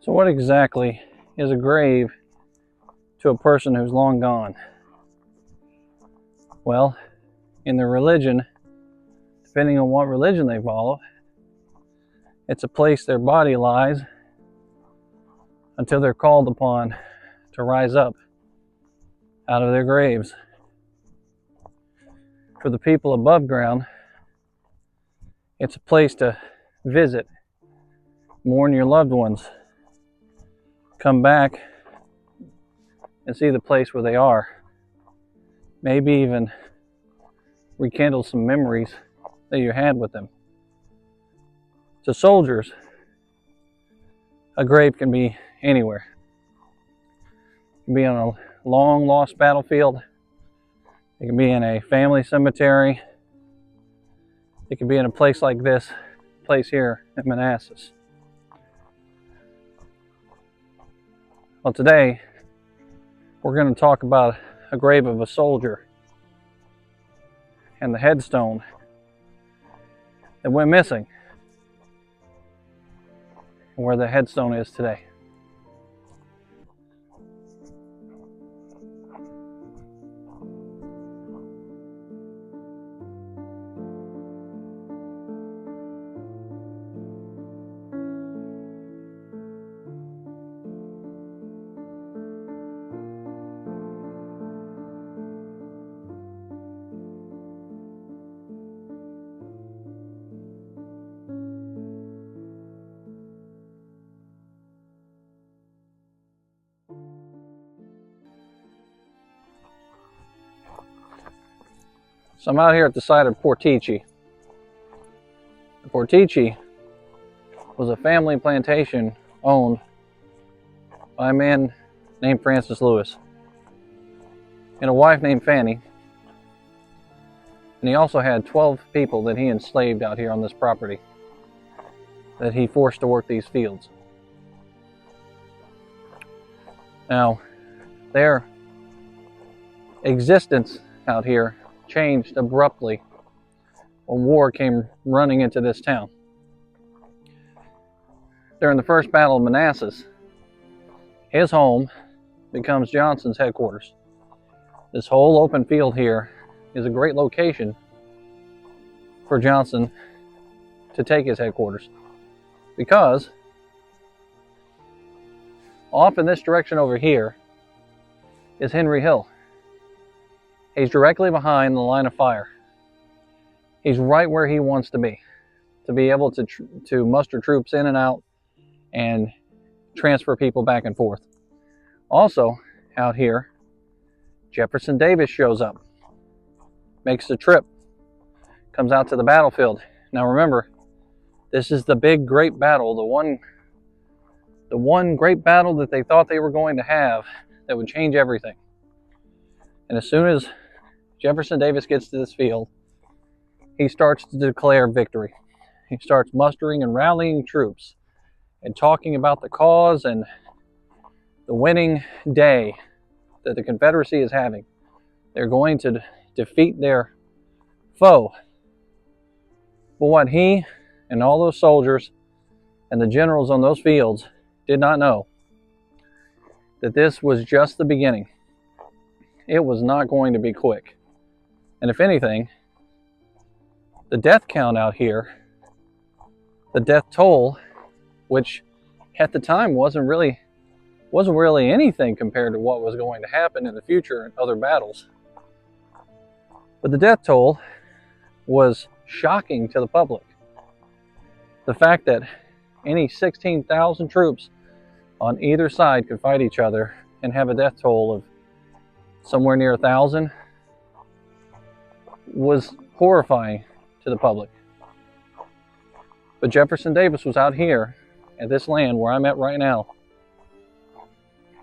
So what exactly is a grave to a person who's long gone? Well, in their religion, depending on what religion they follow, it's a place their body lies until they're called upon to rise up out of their graves. For the people above ground, it's a place to visit, mourn your loved ones, come back and see the place where they are. Maybe even rekindle some memories that you had with them. To soldiers, a grave can be anywhere. It can be on a long lost battlefield. It can be in a family cemetery. It can be in a place like this place here in Manassas. Well, today we're going to talk about a grave of a soldier and the headstone that went missing and where the headstone is today. So I'm out here at the site of Portici. Portici was a family plantation owned by a man named Francis Lewis and a wife named Fanny. And he also had 12 people that he enslaved out here on this property that he forced to work these fields. Now, their existence out here changed abruptly when war came running into this town. During the First Battle of Manassas, his home becomes Johnson's headquarters. This whole open field here is a great location for Johnson to take his headquarters, because off in this direction over here is Henry Hill. He's directly behind the line of fire. He's right where he wants to be able to muster troops in and out and transfer people back and forth. Also, out here, Jefferson Davis shows up, makes the trip, comes out to the battlefield. Now remember, this is the big great battle, the one great battle that they thought they were going to have that would change everything. And as soon as Jefferson Davis gets to this field, he starts to declare victory. He starts mustering and rallying troops and talking about the cause and the winning day that the Confederacy is having. They're going to defeat their foe. But what he and all those soldiers and the generals on those fields did not know, that this was just the beginning. It was not going to be quick. And if anything, the death count out here, the death toll, which at the time wasn't really anything compared to what was going to happen in the future in other battles. But the death toll was shocking to the public. The fact that any 16,000 troops on either side could fight each other and have a death toll of somewhere near 1,000 was horrifying to the public. But Jefferson Davis was out here at this land where I'm at right now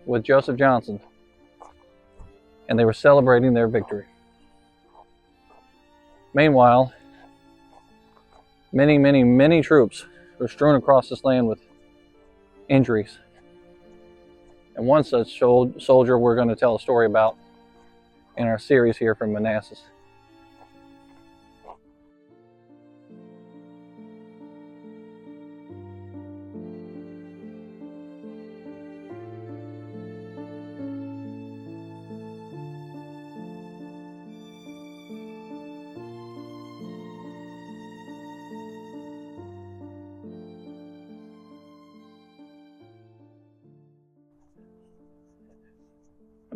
with Joseph Johnson, and they were celebrating their victory. Meanwhile, many troops were strewn across this land with injuries. And one such soldier we're going to tell a story about in our series here from Manassas.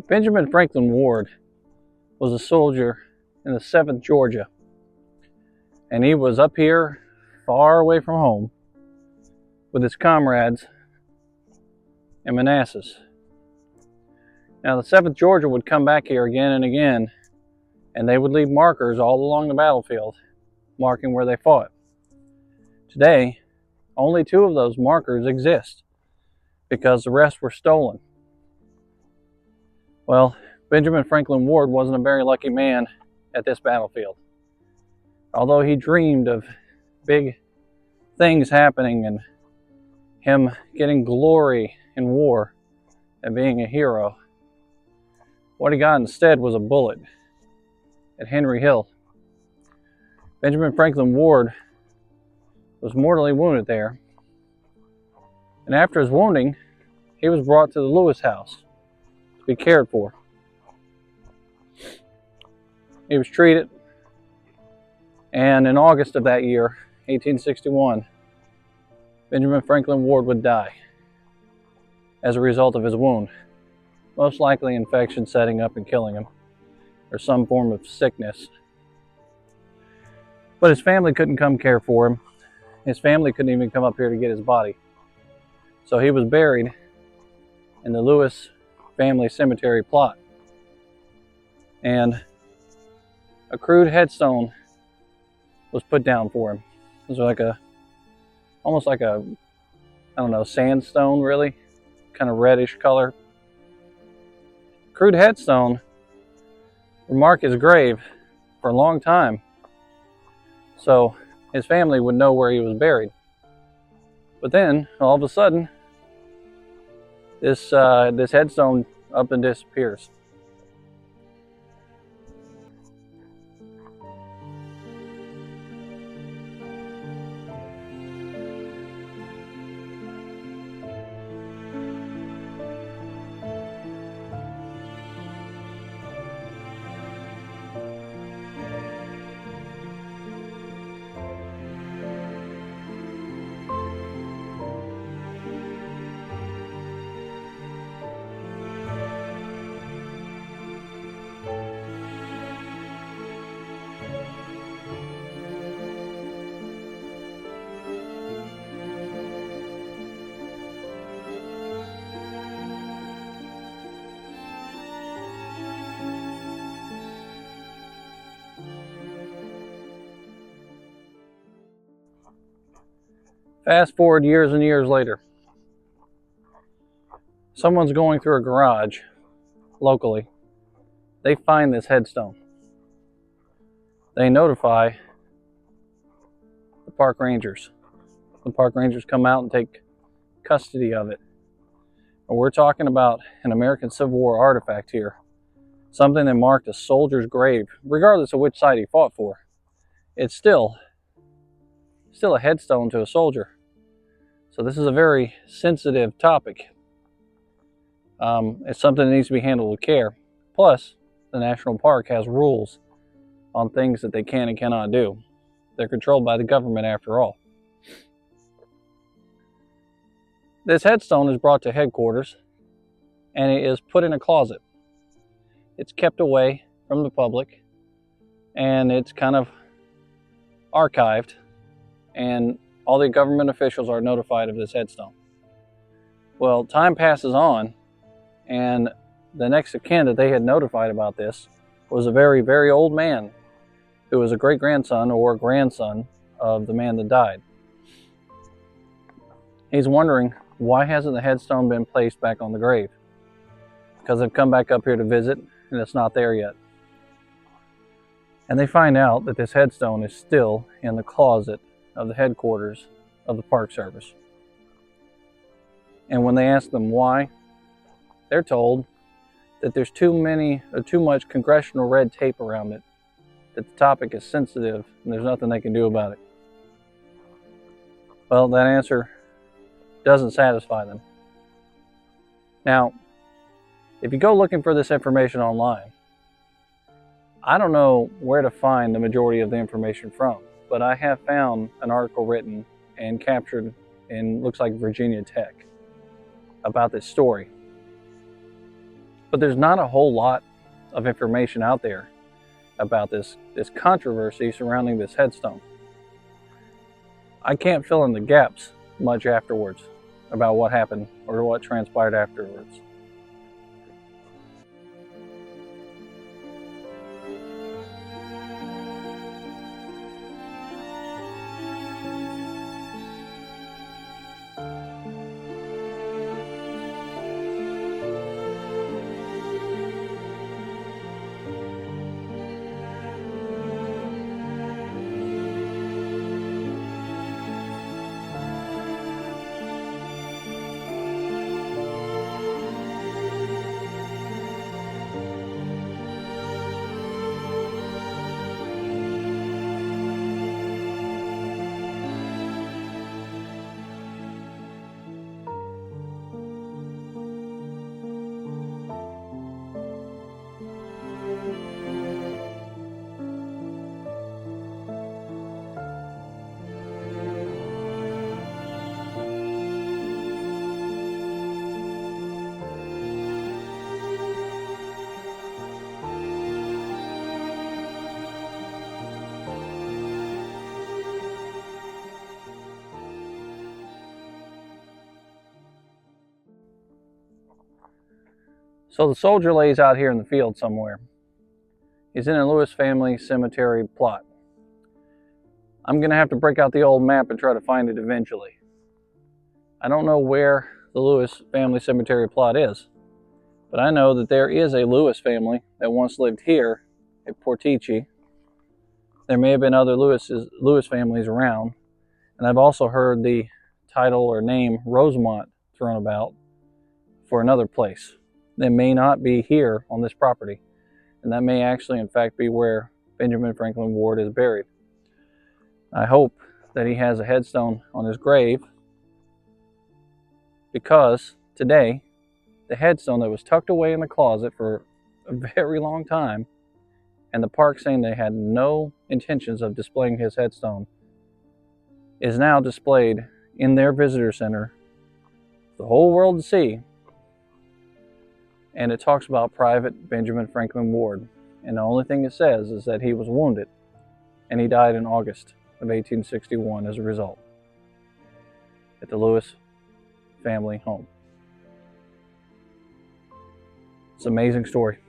Benjamin Franklin Ward was a soldier in the 7th Georgia, and he was up here far away from home with his comrades in Manassas. Now the 7th Georgia would come back here again and again, and they would leave markers all along the battlefield marking where they fought. Today, only 2 of those markers exist because the rest were stolen. Well, Benjamin Franklin Ward wasn't a very lucky man at this battlefield. Although he dreamed of big things happening and him getting glory in war and being a hero, what he got instead was a bullet at Henry Hill. Benjamin Franklin Ward was mortally wounded there, and after his wounding, he was brought to the Lewis house to be cared for. He was treated, and in August of that year, 1861, Benjamin Franklin Ward would die as a result of his wound, most likely infection setting up and killing him, or some form of sickness. But his family couldn't come care for him. His family couldn't even come up here to get his body. So he was buried in the Lewis family cemetery plot. And a crude headstone was put down for him. It was almost like a, I don't know, sandstone really, kind of reddish color. Crude headstone would mark his grave for a long time, so his family would know where he was buried. But then, all of a sudden, this headstone up and disappears. Fast forward years and years later. Someone's going through a garage locally. They find this headstone. They notify the park rangers. The park rangers come out and take custody of it. And we're talking about an American Civil War artifact here. Something that marked a soldier's grave, regardless of which side he fought for. It's still a headstone to a soldier. So this is a very sensitive topic. It's something that needs to be handled with care. Plus, the national park has rules on things that they can and cannot do. They're controlled by the government after all. This headstone is brought to headquarters and it is put in a closet. It's kept away from the public and it's kind of archived, and all the government officials are notified of this headstone. Well, time passes on, and the next of kin that they had notified about this was a very, very old man who was a great-grandson or grandson of the man that died. He's wondering, why hasn't the headstone been placed back on the grave? Because they've come back up here to visit, and it's not there yet. And they find out that this headstone is still in the closet of the headquarters of the Park Service. And when they ask them why, they're told that there's too much congressional red tape around it, that the topic is sensitive and there's nothing they can do about it. Well, that answer doesn't satisfy them. Now, if you go looking for this information online, I don't know where to find the majority of the information from, but I have found an article written and captured in, looks like, Virginia Tech about this story. But there's not a whole lot of information out there about this controversy surrounding this headstone. I can't fill in the gaps much afterwards about what happened or what transpired afterwards. So the soldier lays out here in the field somewhere. He's in a Lewis family cemetery plot. I'm going to have to break out the old map and try to find it eventually. I don't know where the Lewis family cemetery plot is, but I know that there is a Lewis family that once lived here at Portici. There may have been other Lewis families around, and I've also heard the title or name Rosemont thrown about for another place that may not be here on this property, and that may actually in fact be where Benjamin Franklin Ward is buried. I hope that he has a headstone on his grave, because today the headstone that was tucked away in the closet for a very long time, and the park saying they had no intentions of displaying his headstone, is now displayed in their visitor center for the whole world to see. And it talks about Private Benjamin Franklin Ward. And the only thing it says is that he was wounded and he died in August of 1861 as a result at the Lewis family home. It's an amazing story.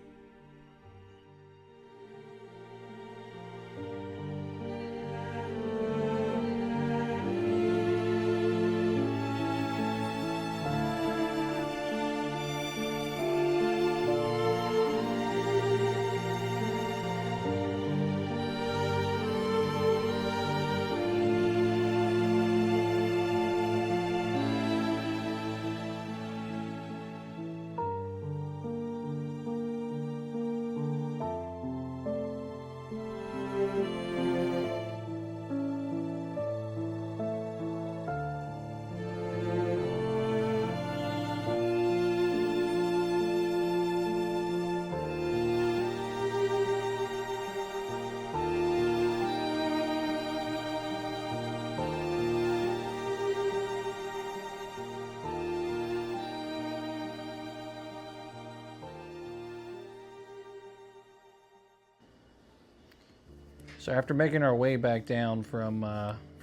So after making our way back down from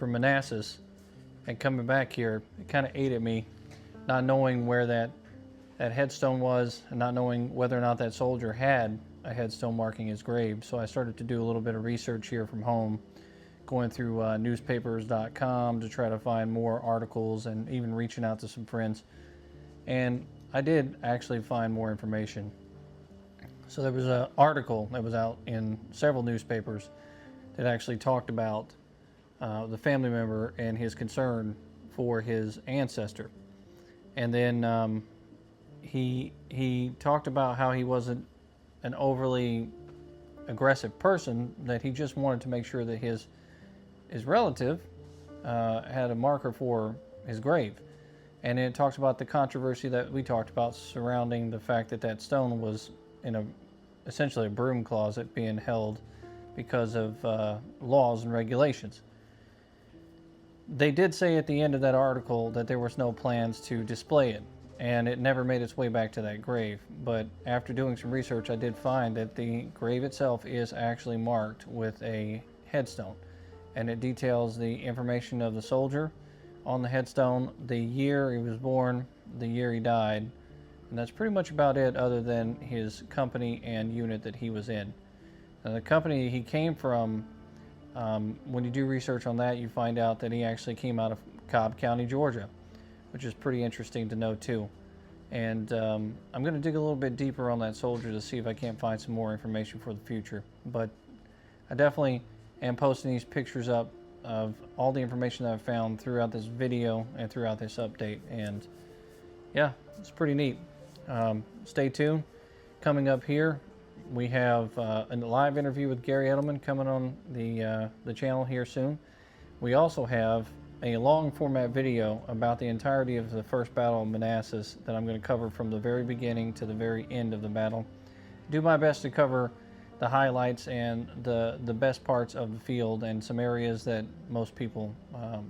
Manassas and coming back here, it kind of ate at me, not knowing where that headstone was and not knowing whether or not that soldier had a headstone marking his grave. So I started to do a little bit of research here from home, going through newspapers.com to try to find more articles and even reaching out to some friends. And I did actually find more information. So there was an article that was out in several newspapers that actually talked about the family member and his concern for his ancestor. And then he talked about how he wasn't an overly aggressive person, that he just wanted to make sure that his relative had a marker for his grave. And it talks about the controversy that we talked about surrounding the fact that that stone was in essentially a broom closet being held because of laws and regulations. They did say at the end of that article that there was no plans to display it. and it never made its way back to that grave. But after doing some research, I did find that the grave itself is actually marked with a headstone, and it details the information of the soldier on the headstone, the year he was born, the year he died, and that's pretty much about it, other than his company and unit that he was in. Now, the company he came from, when you do research on that, you find out that he actually came out of Cobb County, Georgia, which is pretty interesting to know too. And I'm going to dig a little bit deeper on that soldier to see if I can't find some more information for the future. But I definitely am posting these pictures up of all the information that I've found throughout this video and throughout this update. And yeah, it's pretty neat. Stay tuned. Coming up here, we have a live interview with Garry Adelman coming on the channel here soon. We also have a long format video about the entirety of the first battle of Manassas that I'm going to cover from the very beginning to the very end of the battle. Do my best to cover the highlights and the best parts of the field and some areas that most people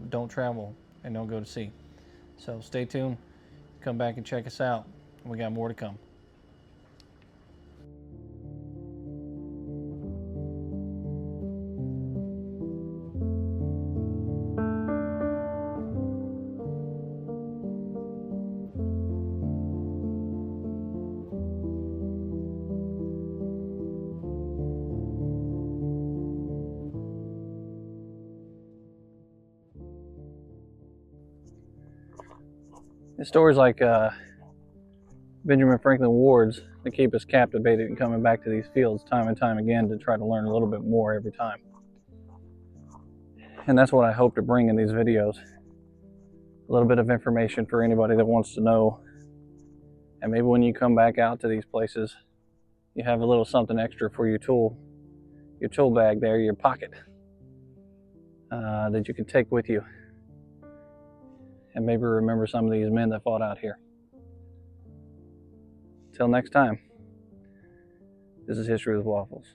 don't travel and don't go to see. So stay tuned. Come back and check us out. We got more to come. It's stories like Benjamin Franklin Ward's that keep us captivated and coming back to these fields time and time again to try to learn a little bit more every time. And that's what I hope to bring in these videos. A little bit of information for anybody that wants to know. And maybe when you come back out to these places, you have a little something extra for your tool bag there, your pocket, that you can take with you. And maybe remember some of these men that fought out here. Till next time, this is History with Waffles.